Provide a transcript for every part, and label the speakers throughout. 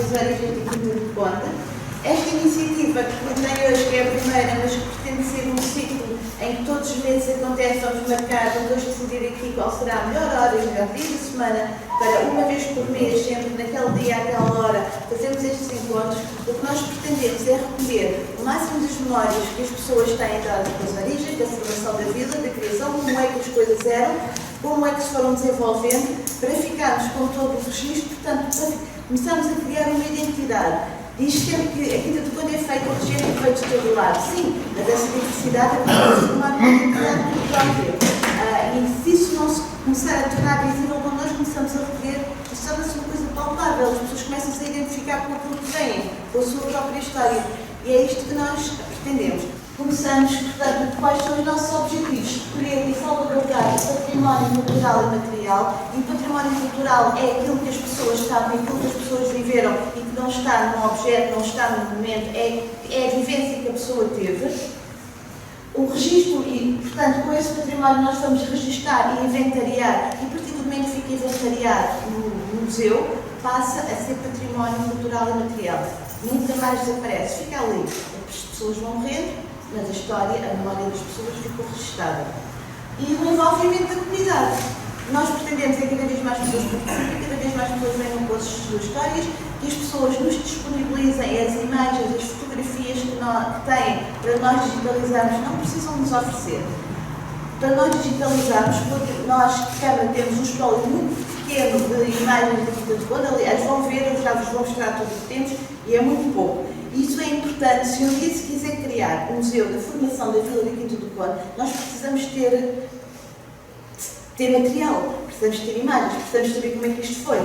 Speaker 1: das origens de Quinta do Conde. Esta iniciativa, que tem hoje, que é a primeira, mas que pretende ser um ciclo em que todos os meses acontece, vamos marcar, vamos hoje decidir aqui qual será a melhor hora e o melhor dia da semana, para uma vez por mês, sempre naquele dia, àquela hora, fazermos estes encontros. O que nós pretendemos é recolher o máximo das memórias que as pessoas têm das origens, da formação da vila, da criação, como é que as coisas eram, como é que se foram desenvolvendo, para ficarmos com todo o registro, portanto, para começarmos a criar uma identidade. Diz sempre que a Quinta do Conde é feita de gente que veio de todo lado. Sim, mas essa diversidade é para formar uma identidade muito própria. E se isso não se começar a tornar visível, quando nós começamos a rever, isso torna-se uma coisa palpável. As pessoas começam-se a identificar com aquilo que têm, com a sua própria história. E é isto que nós pretendemos. Começamos, portanto, quais são os nossos objetivos? Recolher e salvaguardar o património cultural e material. E o património cultural é aquilo que as pessoas sabem, aquilo que as pessoas viveram e que não está num objeto, não está num momento, é a vivência que a pessoa teve. O registro, e, portanto, com esse património nós vamos registar e inventariar, e a partir do momento que fica inventariado no museu, passa a ser património cultural e material. Nunca mais desaparece, fica ali. As pessoas vão morrendo, mas a história, a memória das pessoas ficou registada. E o envolvimento da comunidade. Nós pretendemos é cada vez mais pessoas participem, cada vez mais pessoas venham com as suas histórias, que as pessoas nos disponibilizem as imagens, as fotografias que têm para nós digitalizarmos, não precisam nos oferecer. Para nós digitalizarmos, porque nós, Câmara, temos um espólio muito pequeno de imagens da Quinta do Conde, aliás, vão ver, eu já vos vou mostrar tudo o que temos, e é muito pouco. Isso é importante, se um dia se quiser criar um museu da formação da Vila da Quinta do Conde, nós precisamos ter material, precisamos ter imagens, precisamos saber como é que isto foi.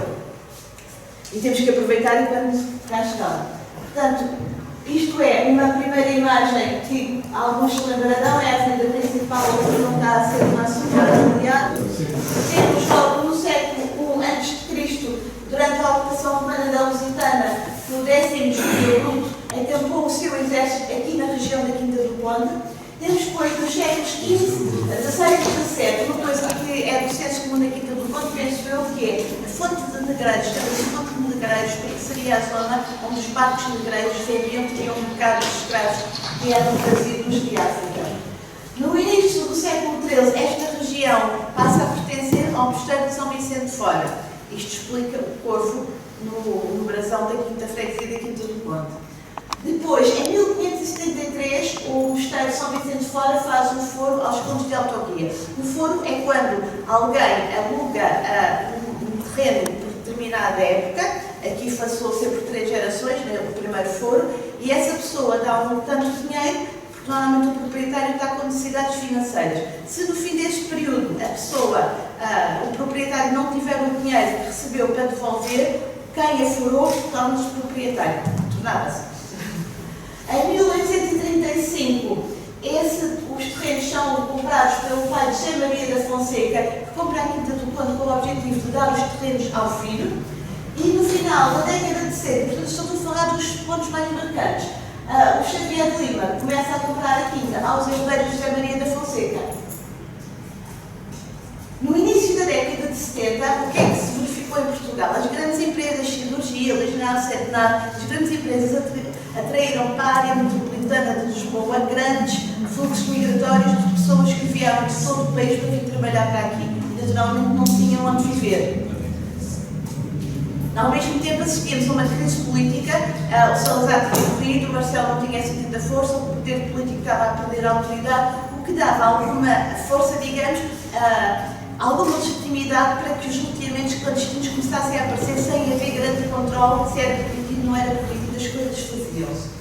Speaker 1: E temos que aproveitar enquanto cá chegar. Portanto, isto é uma primeira imagem que alguns se lembrarão, é a avenida principal, que não está a ser uma supermercado. Temos logo no século I a.C., durante a ocupação romana da Lusitana, no 10º período, acampou o seu exército aqui na região da Quinta do Conde. Temos depois dos séculos XV, XVI e XVII, uma coisa que é do senso comum da Quinta do Conde, penso eu, que é a fonte de negreiros. A fonte de negreiros, porque seria a zona onde os barcos negreiros vendiam, tinham mercados de escravos que eram trazidos de África. No início do século XIII, esta região passa a pertencer ao mosteiro de São Vicente de Fora. Isto explica o corvo no brasão da Quinta Freguesia da Quinta do Conde. Depois, em 1573, o mosteiro de São Vicente de Fora faz um foro aos contos de autarquia. O foro é quando alguém aluga um terreno por determinada época, aqui passou a ser por 3 gerações, o primeiro foro, e essa pessoa dá um tanto de dinheiro, porque normalmente o proprietário está com necessidades financeiras. Se no fim deste período a pessoa, o proprietário não tiver o dinheiro que recebeu para devolver, quem a furou torna-se proprietário. Tornava-se. Em 1835, os terrenos são comprados pelo pai de José Maria da Fonseca, que compra a Quinta do Conde com o objetivo de dar os terrenos ao filho. E no final da década de 70, portanto, estamos a falar dos pontos mais marcantes, o Xavier de Lima começa a comprar a Quinta aos herdeiros de José Maria da Fonseca. No início da década de 70, o que é que se verificou em Portugal? As grandes empresas, cirurgia, Legionário, Centenário, as grandes empresas atraíram para a área metropolitana de Lisboa grandes fluxos migratórios de pessoas que vieram de todo o país para vir trabalhar para aqui e naturalmente não tinham onde viver. Ao mesmo tempo assistimos a uma crise política, o Salazar tinha morrido, o Marcelo não tinha essa tanta força, o poder político estava a perder a autoridade, o que dava alguma força, digamos, alguma legitimidade para que os loteamentos clandestinos começassem a aparecer sem haver grande controle, se era permitido, não era permitido, as coisas faziam-se.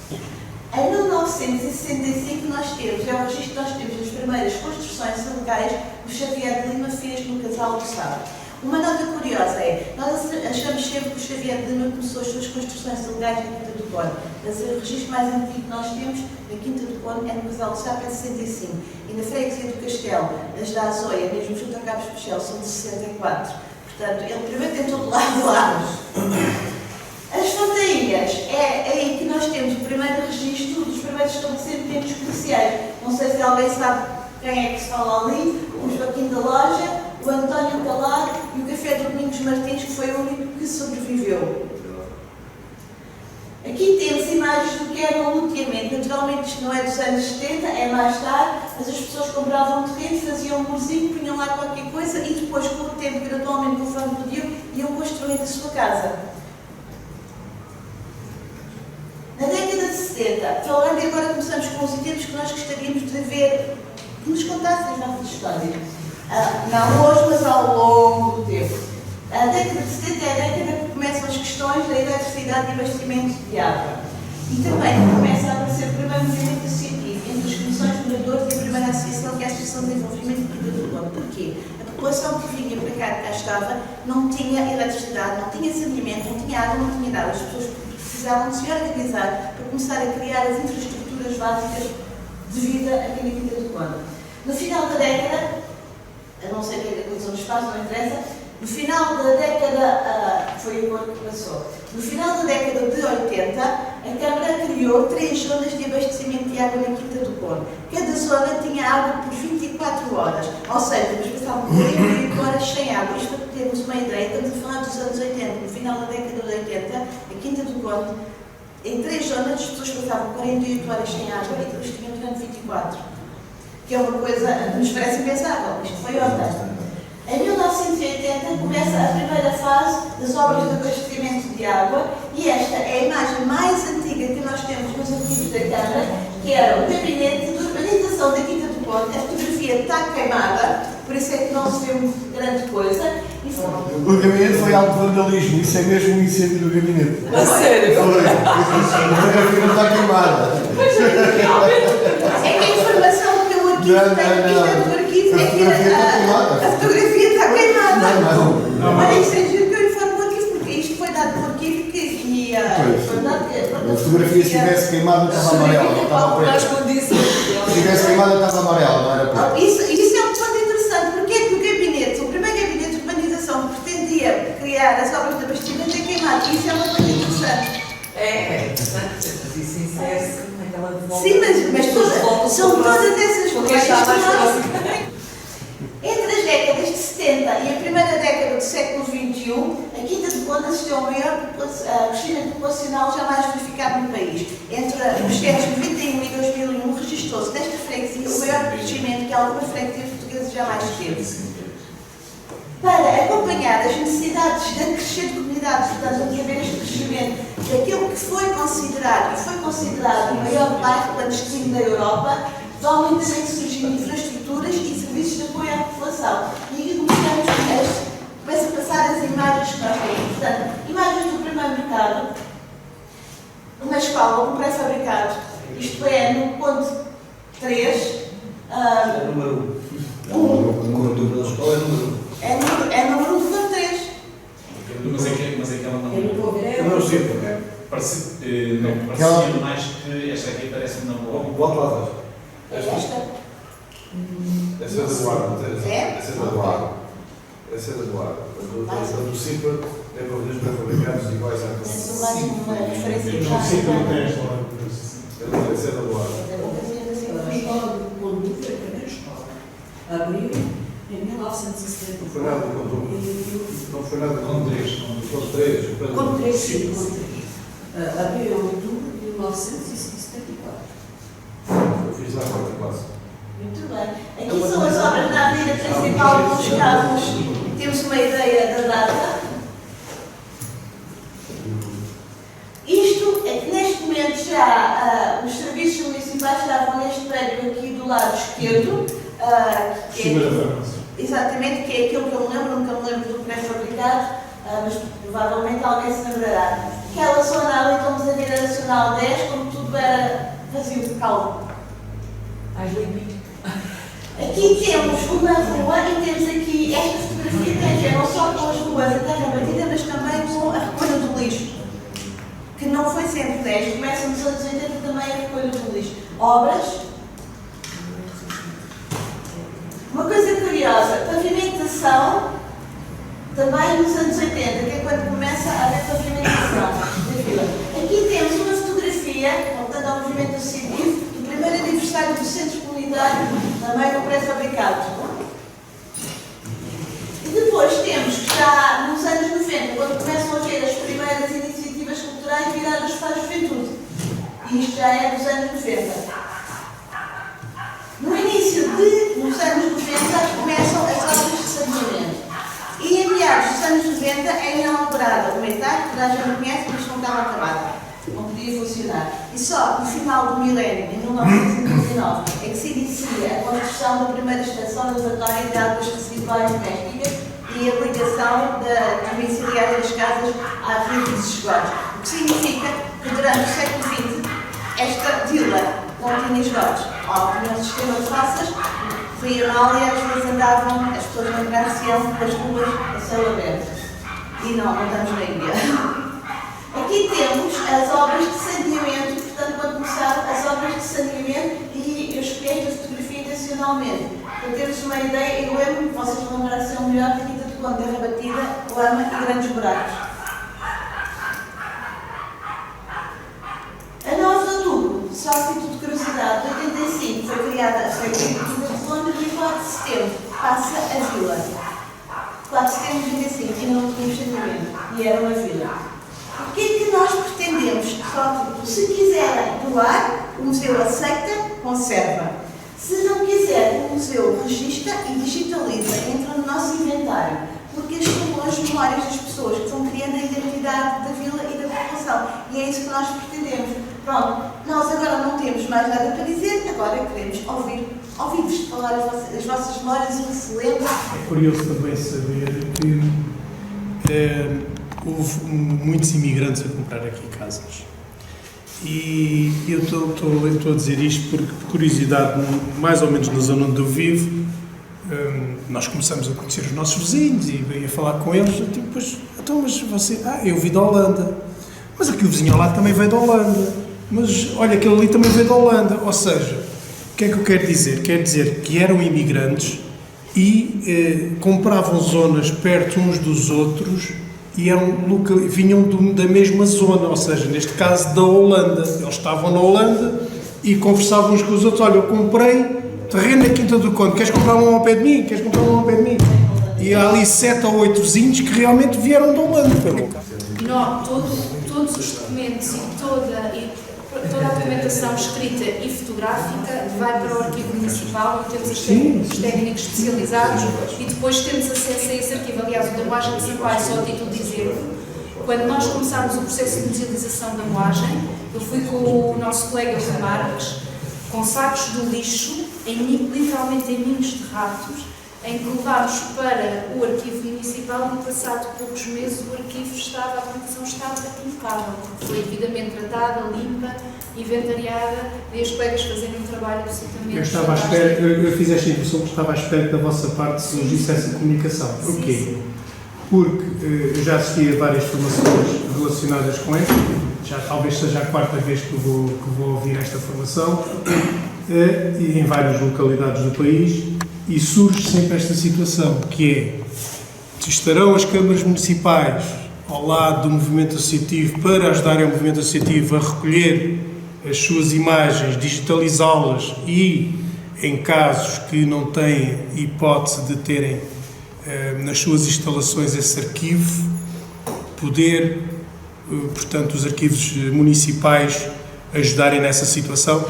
Speaker 1: Em 1965 nós temos, é o registro que nós temos das primeiras construções ilegais que o Xavier de Lima fez no Casal do Sado. Uma nota curiosa é, nós achamos sempre que o Xavier de Lima começou as suas construções ilegais na Quinta do Conde, mas o registro mais antigo que nós temos na Quinta do Conde é no Casal do Sado, é de 65, e na Freguesia do Castelo, as da Azóia, mesmo junto a Cabos Pichel, são de 64. Portanto, ele primeiro tem todo lado. As Fontainhas, é aí que nós temos o primeiro registro dos primeiros estabelecimentos comerciais. Não sei se alguém sabe quem é que se fala ali, o Joaquim da Loja, o António Calar e o Café do Domingos Martins, que foi o único que sobreviveu. isto não é dos anos 70, é mais tarde, mas as pessoas compravam terreno, faziam um murzinho, punham lá qualquer coisa e depois, com o tempo, gradualmente, conforme podiam, iam construindo a sua casa. Na década de 70, falando e agora começamos com os itens que nós gostaríamos de ver, que nos contassem as nossas histórias. Não hoje, mas ao longo do tempo. A década de 70 é a década que começam as questões da eletricidade e abastecimento de água. E também começa a aparecer o primeiro movimento científico entre as comissões de moradores e a primeira associação, que é a Associação de Desenvolvimento de Quinta do Conde. Porquê? A população que vinha para cá, que cá estava, não tinha eletricidade, não tinha saneamento, não tinha água, não tinha nada. As pessoas precisavam de se organizar para começar a criar as infraestruturas básicas de vida aqui na Quinta do Conde. No final da década, eu não sei o que é que aconteceu no espaço, não interessa, no final da década, foi o ano que passou, no final da década de 80, a Câmara criou 3 zonas de abastecimento de água na Quinta do Conde. Cada zona tinha água por 24 horas, ou seja, eles passavam 48 horas sem água. Isto para termos uma ideia, estamos a falar dos anos 80, no final da década de 80, a Quinta do Conde, em 3 zonas as pessoas passavam 48 horas sem água e depois tinham durante 24. Que é uma coisa que nos parece impensável. Isto foi ontem. Em 1980 começa a primeira fase das obras de abastecimento de água e esta é a imagem mais antiga que nós temos nos arquivos da Câmara, que era o gabinete de urbanização da Quinta do Conde. A fotografia está queimada, por isso é que não se vê muito grande coisa.
Speaker 2: O gabinete foi alto vandalismo, isso é mesmo um incêndio do gabinete.
Speaker 3: A sério?
Speaker 2: Foi. A fotografia não está queimada.
Speaker 1: É que a informação que eu arquivo tenho, isto é do arquivo, é que a fotografia está queimada.
Speaker 2: Não.
Speaker 1: Olha, isto é giro que eu informo o arquivo, porque isto foi dado por arquivo e
Speaker 2: A fotografia, se tivesse queimado, estava amarela, não estava preta. Se tivesse queimado, estava amarela, não era preta.
Speaker 1: Isso é um ponto interessante. Porque é que o gabinete, o primeiro gabinete de urbanização que pretendia criar as obras de abastecimento é queimado? Isso é uma coisa interessante.
Speaker 3: É interessante, mas isso insere-se naquela volta.
Speaker 1: Sim, mas são todas essas coisas que nós... Entre as décadas de 70 e a primeira década do século XXI, a Quinta do Conde assistiu ao maior crescimento populacional jamais verificado no país. Entre os séculos 91 e 2001, registrou-se nesta freguesia o maior crescimento que alguma freguesia portuguesa jamais teve. Para acompanhar as necessidades da crescente comunidade, portanto, de haver este crescimento daquilo que foi considerado o maior bairro clandestino da Europa, vão lentamente surgindo infraestruturas e serviços de apoio à população. E aqui começa a passar as imagens que nós temos. Portanto, imagens do primeiro mercado, uma escola, um pré-fabricado, isto é, no ponto 3.
Speaker 4: É número 1. A escola é número 1.
Speaker 1: É número 1 do ponto 3.
Speaker 5: Mas aquela não.
Speaker 4: É número 5.
Speaker 5: Parecia mais que esta aqui parece-me na boa.
Speaker 4: Volta lá atrás.
Speaker 1: Esta?
Speaker 4: Essa é da Guarda.
Speaker 1: É?
Speaker 4: Essa é da Guarda. Essa é da Guarda. A do CIPA é para os pré-fabricados iguais à
Speaker 1: É só mais uma referência
Speaker 2: Não sei como
Speaker 1: para
Speaker 2: é
Speaker 1: a
Speaker 2: esta lá.
Speaker 4: Essa é da Guarda.
Speaker 6: A escola do Conde foi a primeira escola. Abriu em 1970.
Speaker 4: Não foi nada do contorno. Não foi nada
Speaker 5: Com 3.
Speaker 4: Com 3.
Speaker 6: Com 3, sim, com 3. Abriu em outubro de 1974.
Speaker 4: Eu fiz lá a quarta classe.
Speaker 1: Muito bem. Aqui são as obras da avenida principal dos carros. Temos uma ideia da data. Isto é que neste momento já os serviços municipais estavam neste prédio aqui do lado esquerdo. Que é, exatamente, que é aquilo que eu me lembro, nunca me lembro do pré-fabricado, mas provavelmente alguém se lembrará. Aquela zona ali, estamos a ver a Nacional 10, como tudo era vazio de calmo.
Speaker 6: Mais limpinho.
Speaker 1: Aqui temos uma rua e temos aqui esta fotografia tem a ver não só com as ruas, a terra batida, mas também com a recolha do lixo. Que não foi sempre 10, começa nos anos 80 também a recolha do lixo. Obras. Uma coisa curiosa, pavimentação, também nos anos 80, que é quando começa a haver pavimentação da vila. Aqui temos uma fotografia, voltando ao movimento associativo, do primeiro aniversário do centro comunitário, também no pré-fabricado. E depois temos que já nos anos 90, quando começam a ver as primeiras iniciativas culturais viradas para a juventude. E isto já é dos anos 90. a gente não conhece, mas isto não estava acabado. Não podia funcionar. E só no final do milénio, em 1999, é que se inicia a construção da primeira estação elevatória de águas residuais domésticas e a ligação da domiciliária das casas à rede de esgotos. O que significa que durante o século XX esta vila não tinha esgotos. Ou tinha um sistema de fossas, fria mal e às vezes andavam as pessoas na Gracião pelas ruas a céu aberto. E não estamos na ilha. Aqui temos as obras de saneamento, portanto, quando começaram as obras de saneamento, e eu escolhi esta fotografia intencionalmente. Para termos uma ideia, eu lembro que vocês vão lembrar-se melhor da Quinta do Conde, terra batida, lama e grandes buracos. A 9 de outubro, só a título de curiosidade, de 85 foi criada a Secretaria de Quinta do Conde e 4 de setembro passa a vila. 4 de setembro de 85, ainda não tínhamos saneamento, e era uma vila. O que é que nós pretendemos? Se quiserem doar, o museu aceita, conserva. Se não quiser, o museu registra e digitaliza, entra no nosso inventário, porque estas são as memórias das pessoas que vão criando a identidade da vila e da população. E é isso que nós pretendemos. Pronto, nós agora não temos mais nada para dizer, agora queremos ouvir-vos falar as vossas memórias, o que se lembra.
Speaker 7: É curioso também saber que houve muitos imigrantes a comprar aqui casas. E eu estou a dizer isto porque, por curiosidade, mais ou menos na zona onde eu vivo, nós começamos a conhecer os nossos vizinhos e a falar com eles. Então, mas você... eu vim da Holanda. Mas aqui o vizinho ao lado também veio da Holanda. Mas, olha, aquele ali também veio da Holanda. Ou seja, o que é que eu quero dizer? Quero dizer que eram imigrantes e compravam zonas perto uns dos outros e vinham da mesma zona, ou seja, neste caso da Holanda. Eles estavam na Holanda e conversavam uns com os outros. Olha, eu comprei terreno na Quinta do Conde, queres comprar um ao pé de mim? Queres comprar um ao pé de mim? E há ali 7 ou 8 vizinhos que realmente vieram da Holanda.
Speaker 8: Não, todos os documentos e toda a documentação escrita e fotográfica vai para o arquivo municipal, temos os técnicos especializados e depois temos acesso a esse arquivo. Aliás, o da moagem de Sampaio, só a título de dizer, quando nós começámos o processo de musealização da moagem, eu fui com o nosso colega Rui Marques, com sacos de lixo, literalmente em ninhos de ratos, em que levámos para o arquivo municipal e, passado poucos meses, a documentação estava impecável, porque foi devidamente tratada, limpa, inventariada, e os colegas fazerem um trabalho absolutamente...
Speaker 7: Eu estava à espera, eu fiz esta introdução porque estava à espera que da vossa parte surgisse essa comunicação. Porquê? Sim. Porque eu já assisti a várias formações relacionadas com esta, já talvez seja a 4ª vez que vou ouvir esta formação, e em várias localidades do país, e surge sempre esta situação, que é, estarão as câmaras municipais ao lado do movimento associativo para ajudarem o movimento associativo a recolher as suas imagens, digitalizá-las e, em casos que não têm hipótese de terem nas suas instalações esse arquivo, poder, portanto, os arquivos municipais ajudarem nessa situação.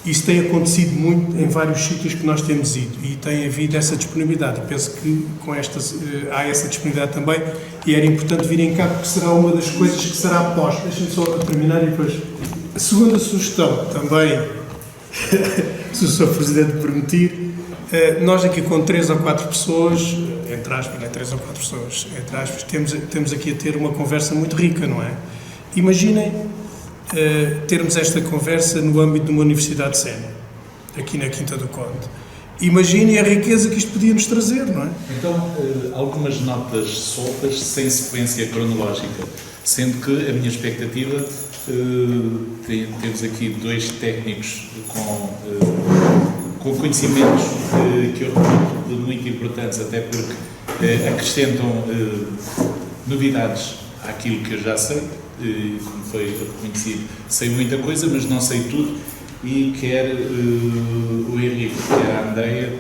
Speaker 7: Isso tem acontecido muito em vários sítios que nós temos ido e tem havido essa disponibilidade. Eu penso que com há essa disponibilidade também e era importante virem cá porque será uma das coisas que será posta. Deixem-me só terminar e depois... A segunda sugestão também, se o Sr. Presidente me permitir, nós aqui com 3 ou 4 pessoas, entre aspas, não é 3 ou 4 pessoas, entre aspas, temos aqui a ter uma conversa muito rica, não é? Imaginem termos esta conversa no âmbito de uma universidade sénior, aqui na Quinta do Conde. Imaginem a riqueza que isto podia nos trazer, não é?
Speaker 5: Então, algumas notas soltas, sem sequência cronológica, sendo que a minha expectativa, temos aqui 2 técnicos com conhecimentos que eu reputo muito importantes, até porque acrescentam novidades àquilo que eu já sei. Como foi reconhecido, sei muita coisa, mas não sei tudo, e quer o Henrique, quer a Andreia,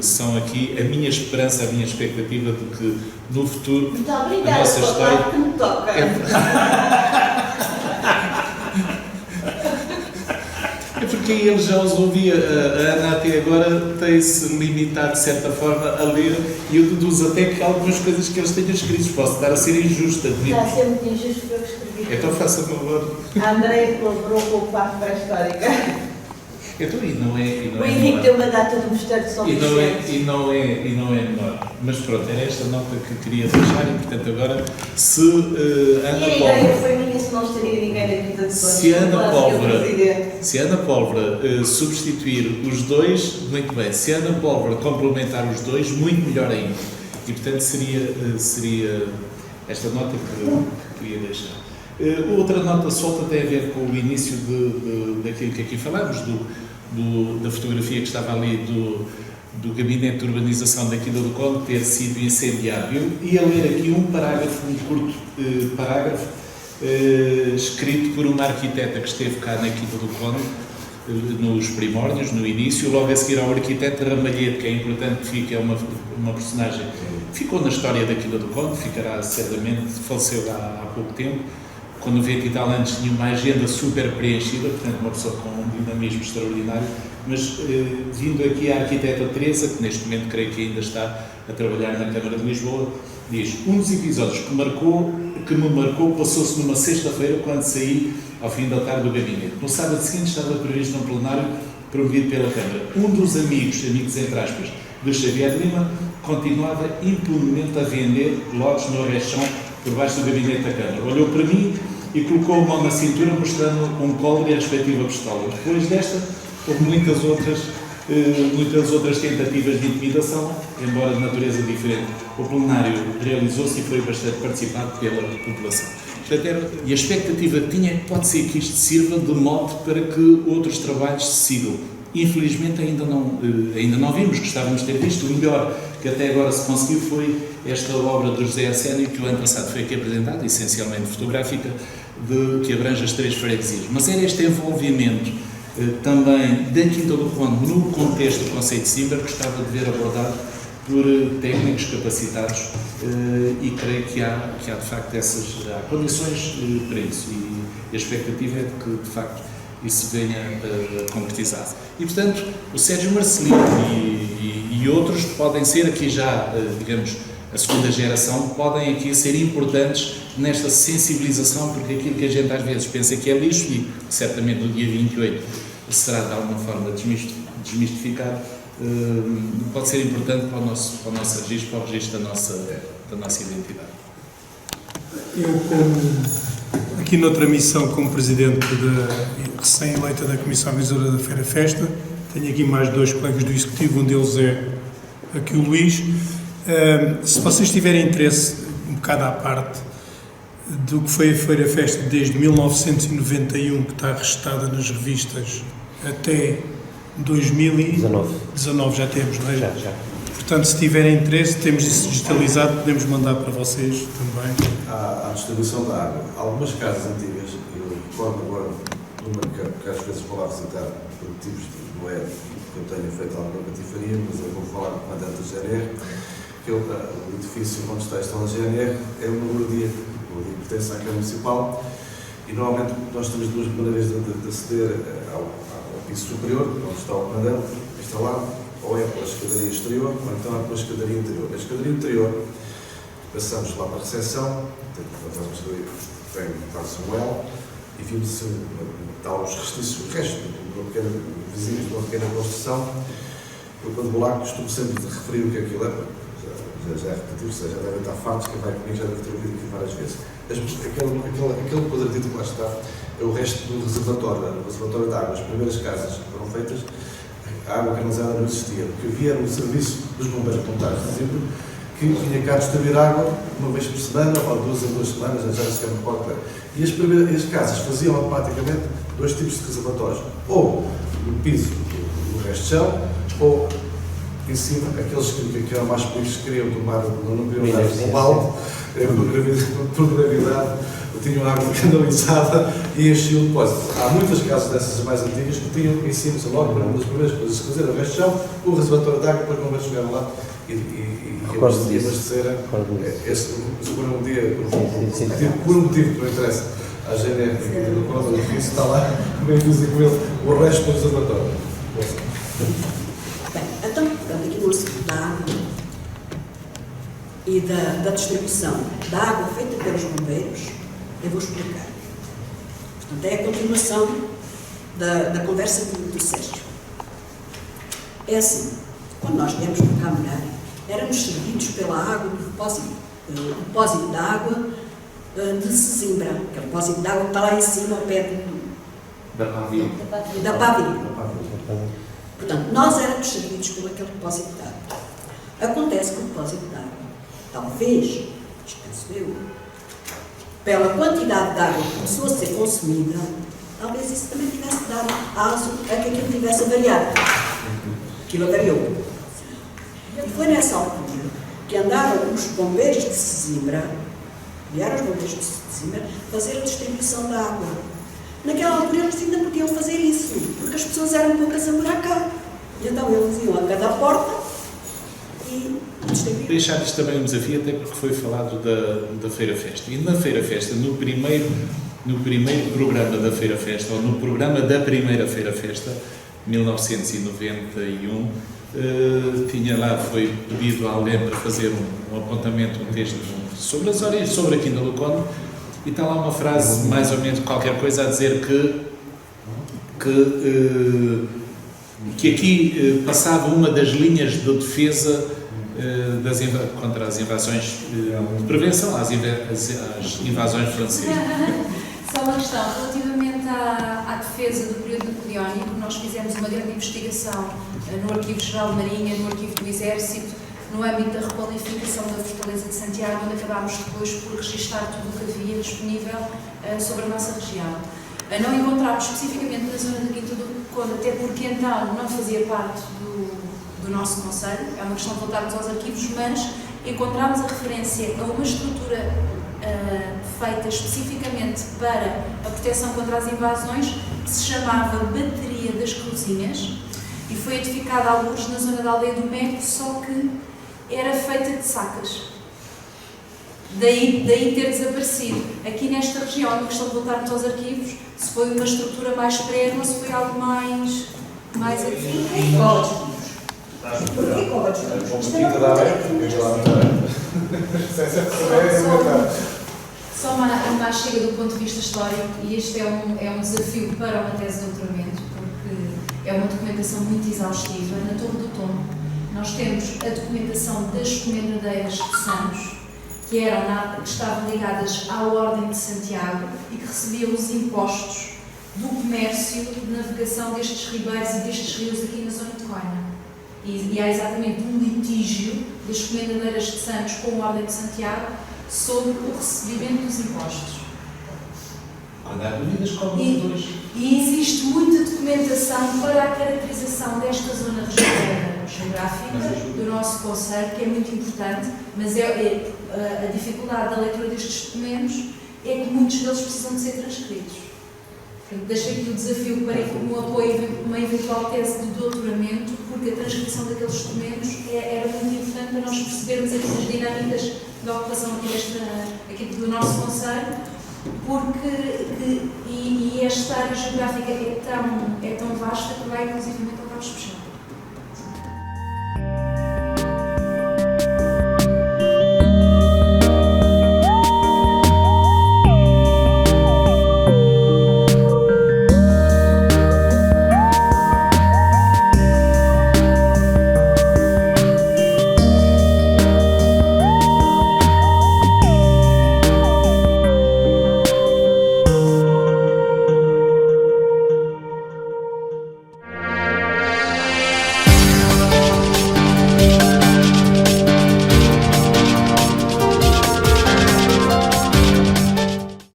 Speaker 5: são aqui a minha esperança, a minha expectativa de que no futuro
Speaker 1: muito obrigada,
Speaker 5: a nossa história...
Speaker 1: que me toca.
Speaker 5: É porque porque eles já os ouvia. A Ana até agora tem-se limitado de certa forma a ler e eu deduzo até que algumas coisas que eles tenham escrito posso estar a ser injusta.
Speaker 1: Está a ser muito injusto para eu escrever.
Speaker 5: Então faça favor.
Speaker 1: A Andréia colaborou com o Pacto Pré-Histórica.
Speaker 5: Então, e não é
Speaker 1: O Henrique deu uma data do Mosteiro de São Vicente.
Speaker 5: E não é menor. Mas pronto, era esta nota que queria deixar e, portanto, agora, se Ana
Speaker 1: E a ideia foi minha, se não estaria ninguém da Quinta de Conde.
Speaker 5: Se Ana Pólvora substituir os dois, muito bem. Se Ana Pólvora complementar os dois, muito melhor ainda. E, portanto, seria esta nota que queria deixar. Outra nota solta tem a ver com o início daquilo que aqui falamos, da fotografia que estava ali do Gabinete de Urbanização da Quinta do Conde ter sido incendiado. Eu ia ler aqui um curto parágrafo, escrito por uma arquiteta que esteve cá na Quinta do Conde, nos primórdios, no início, logo a seguir ao arquiteto Ramalhete, que é importante que fique, é uma personagem que ficou na história da Quinta do Conde, ficará certamente, faleceu há pouco tempo. Com 90 e tal anos tinha uma agenda super preenchida, portanto uma pessoa com um dinamismo extraordinário, mas vindo aqui a arquiteta Teresa, que neste momento creio que ainda está a trabalhar na Câmara de Lisboa, diz: um dos episódios que me marcou passou-se numa sexta-feira quando saí ao fim da tarde do gabinete. No sábado seguinte estava previsto um plenário promovido pela Câmara. Um dos amigos entre aspas, de Xavier Lima, continuava impunemente a vender lotes no Arrechão por baixo do gabinete da Câmara. Olhou para mim e colocou a mão na cintura mostrando um colo e a respectiva pistola. Depois desta, houve muitas outras tentativas de intimidação, embora de natureza diferente. O plenário realizou-se e foi bastante participado pela população. E a expectativa que tinha pode ser que isto sirva de mote para que outros trabalhos se sigam. Infelizmente ainda não vimos, gostávamos de ter visto. O melhor que até agora se conseguiu foi esta obra de José Arsénio, que o ano passado foi aqui apresentada, essencialmente fotográfica, que abrange as 3 freguesias. Mas era este envolvimento também da Quinta do Conde no contexto do Conceito de Sesimbra que gostava de ver abordado por técnicos capacitados e creio que há de facto há condições para isso e a expectativa é de que de facto isso venha concretizado. E portanto o Sérgio Marcelino e outros podem ser aqui já, digamos, a segunda geração, podem aqui ser importantes nesta sensibilização, porque aquilo que a gente às vezes pensa que é lixo e certamente no dia 28 será de alguma forma desmistificado, pode ser importante para o nosso registro, para o registro da nossa identidade.
Speaker 7: Eu, aqui noutra missão como Presidente recém-eleita da Comissão Organizadora da Feira Festa, tenho aqui mais 2 colegas do Executivo, um deles é aqui o Luís. Se vocês tiverem interesse, um bocado à parte, do que foi a Feira Festa desde 1991, que está registada nas revistas, até 2019 já temos, não é?
Speaker 9: Já.
Speaker 7: Portanto, se tiverem interesse, temos isso digitalizado, podemos mandar para vocês também.
Speaker 4: À distribuição da água. Algumas casas antigas, eu recordo agora uma que às vezes vou lá visitar por motivos de web, que eu tenho feito alguma patifaria, mas eu vou falar com a comandante da GNR, que o edifício onde está a instalação da GNR é uma moradia que pertence à Câmara Municipal e normalmente nós temos 2 maneiras de aceder ao piso superior, onde está o comandante instalado, ou é pela escadaria exterior, ou então é pela escadaria interior. A escadaria interior, passamos lá para a recepção, tem um L, e vimos os restícios, o resto, vizinhos de uma pequena construção. Eu, quando vou lá, costumo sempre referir o que aquilo é. Já é repetitivo, já devem estar fartos, quem vai comigo já deve ter ouvido aqui várias vezes. Aquele quadradito que lá está é o resto do reservatório, do reservatório de água. As primeiras casas que foram feitas, a água canalizada não existia, porque havia no serviço dos bombeiros voluntários de Sesimbra, que vinha cá distribuir água uma vez por semana, ou 2 em 2 semanas, já se chama qualquer. E as casas faziam automaticamente 2 tipos de reservatórios, ou no piso do resto de chão, ou em cima, aqueles que eram mais políticos que queriam tomar, não queriam dar um balde, por gravidade, tinham água canalizada e enchiam o depósito. Há muitas casas dessas mais antigas que tinham em cima, logo, uma das primeiras coisas que fazer, o resto de chão, o reservatório de água, depois quando eles chegaram lá e abasteceram, seguro um dia, por um motivo que não interessa, à GNR aqui do Conselho, por isso está lá, bem visível o resto do observatório.
Speaker 6: Bem, então, portanto, aqui no assunto da água e da distribuição da água feita pelos bombeiros, eu vou explicar. Portanto, é a continuação da conversa do Sérgio. É assim, quando nós viemos para cá morar, éramos servidos pela água do depósito da água de Sesimbra, que é o depósito de água que está lá em cima, ao pé
Speaker 5: Da Pavia.
Speaker 6: da Pavia. Portanto, nós éramos servidos por aquele depósito de água. Acontece que o depósito de água, talvez, isto penso eu, pela quantidade de água que começou a ser consumida, talvez isso também tivesse dado aso a que aquilo tivesse a variar. Aquilo variou. E foi nessa altura que andaram os bombeiros de Sesimbra, vieram os bombeiros de Sesimbra, fazer a distribuição da água. Naquela altura eles ainda podiam fazer isso, porque as pessoas eram poucas a morar cá. E então eles iam a cada porta e distribuíam.
Speaker 5: Deixar isto também um desafio, até porque foi falado da Feira Festa. E na Feira Festa, no primeiro programa da Feira Festa, ou no programa da primeira Feira Festa, 1991, tinha lá, foi pedido a alguém para fazer um apontamento, um texto sobre as origens, sobre a Quinta do Conde, e está lá uma frase, mais ou menos qualquer coisa, a dizer que aqui passava uma das linhas de defesa contra as invasões, de prevenção às invasões francesas.
Speaker 8: Só uma questão, relativamente à defesa do período napoleónico, nós fizemos uma grande investigação no Arquivo Geral de Marinha, no Arquivo do Exército, no âmbito da requalificação da Fortaleza de Santiago, onde acabámos depois por registar tudo o que havia disponível sobre a nossa região. Não encontramos especificamente na zona da Quinta do Conde, até porque então não fazia parte do nosso concelho, é uma questão de voltarmos aos arquivos, mas encontramos a referência a uma estrutura feita especificamente para a proteção contra as invasões, que se chamava Bateria das Cruzinhas, e foi edificada a algures na zona da Aldeia do Meco, só que era feita de sacas. Daí ter desaparecido. Aqui nesta região, é uma questão de voltarmos aos arquivos, se foi uma estrutura mais perene ou se foi algo mais antigo. Só uma chega do ponto de vista histórico, e este é um desafio para uma tese de doutoramento, porque é uma documentação muito exaustiva. Na Torre do Tombo, nós temos a documentação das comendadeiras de Samos, que estavam ligadas à Ordem de Santiago e que recebiam os impostos do comércio de navegação destes ribeiros e destes rios aqui na zona de Coina. E há exatamente um litígio das comendadeiras de Santos com a Ordem de Santiago sobre o recebimento dos impostos.
Speaker 5: Quando há dúvidas, colaboradores.
Speaker 8: E existe muita documentação para a caracterização desta zona geográfica do nosso concelho, que é muito importante, mas a dificuldade da leitura destes documentos é que muitos deles precisam de ser transcritos. Portanto, deixo aqui o desafio para um apoio a uma eventual tese de doutoramento, porque a transcrição daqueles documentos era muito importante para nós percebermos as dinâmicas da ocupação aqui do nosso concelho, porque esta área geográfica é tão vasta que vai inclusivamente